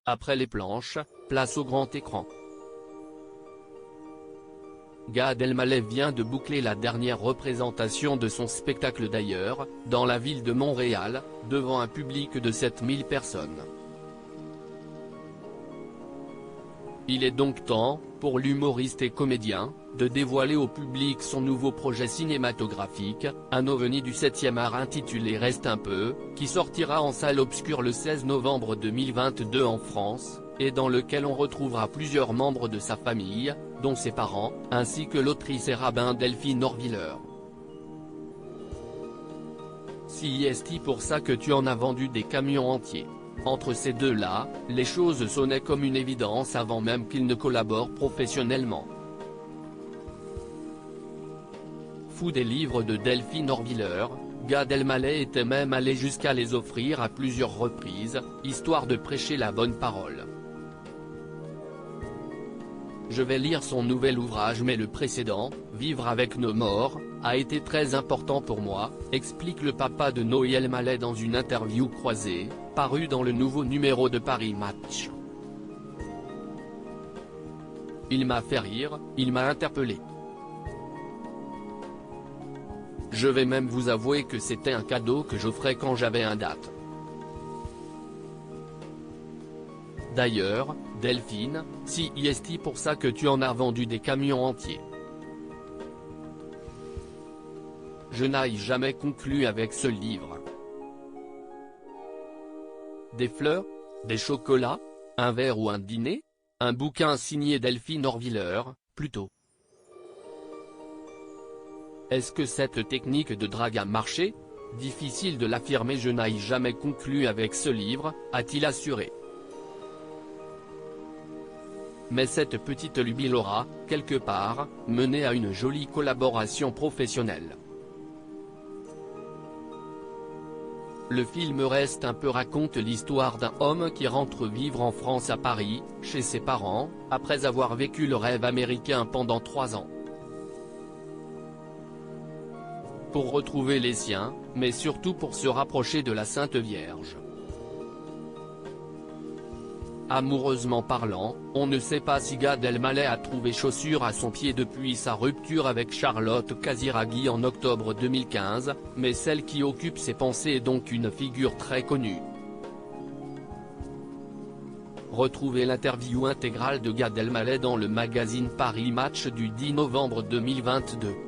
Après les planches, place au grand écran. Gad Elmaleh vient de boucler la dernière représentation de son spectacle d'ailleurs, dans la ville de Montréal, devant un public de 7000 personnes. Il est donc temps, pour l'humoriste et comédien, de dévoiler au public son nouveau projet cinématographique, un ovni du 7e art intitulé Reste un peu, qui sortira en salle obscure le 16 novembre 2022 en France, et dans lequel on retrouvera plusieurs membres de sa famille, dont ses parents, ainsi que l'autrice et rabbin Delphine Orviller. Si est-il pour ça que tu en as vendu des camions entiers? Entre ces deux-là, les choses sonnaient comme une évidence avant même qu'ils ne collaborent professionnellement. Fou des livres de Delphine Orviller, Gad Elmaleh était même allé jusqu'à les offrir à plusieurs reprises, histoire de prêcher la bonne parole. Je vais lire son nouvel ouvrage mais le précédent, Vivre avec nos morts, a été très important pour moi, explique le papa de Noé Elmaleh dans une interview croisée, parue dans le nouveau numéro de Paris Match. Il m'a fait rire, il m'a interpellé. Je vais même vous avouer que c'était un cadeau que j'offrais quand j'avais un date. D'ailleurs, Delphine, si est-il pour ça que tu en as vendu des camions entiers? Je n'ai jamais conclu avec ce livre. Des fleurs? Des chocolats? Un verre ou un dîner? Un bouquin signé Delphine Orviller, plutôt. Est-ce que cette technique de drague a marché? Difficile de l'affirmer, je n'ai jamais conclu avec ce livre, a-t-il assuré. Mais cette petite lubie l'aura, quelque part, mené à une jolie collaboration professionnelle. Le film Reste un peu raconte l'histoire d'un homme qui rentre vivre en France à Paris, chez ses parents, après avoir vécu le rêve américain pendant 3 ans. Pour retrouver les siens, mais surtout pour se rapprocher de la Sainte Vierge. Amoureusement parlant, on ne sait pas si Gad Elmaleh a trouvé chaussure à son pied depuis sa rupture avec Charlotte Casiraghi en octobre 2015, mais celle qui occupe ses pensées est donc une figure très connue. Retrouvez l'interview intégrale de Gad Elmaleh dans le magazine Paris Match du 10 novembre 2022.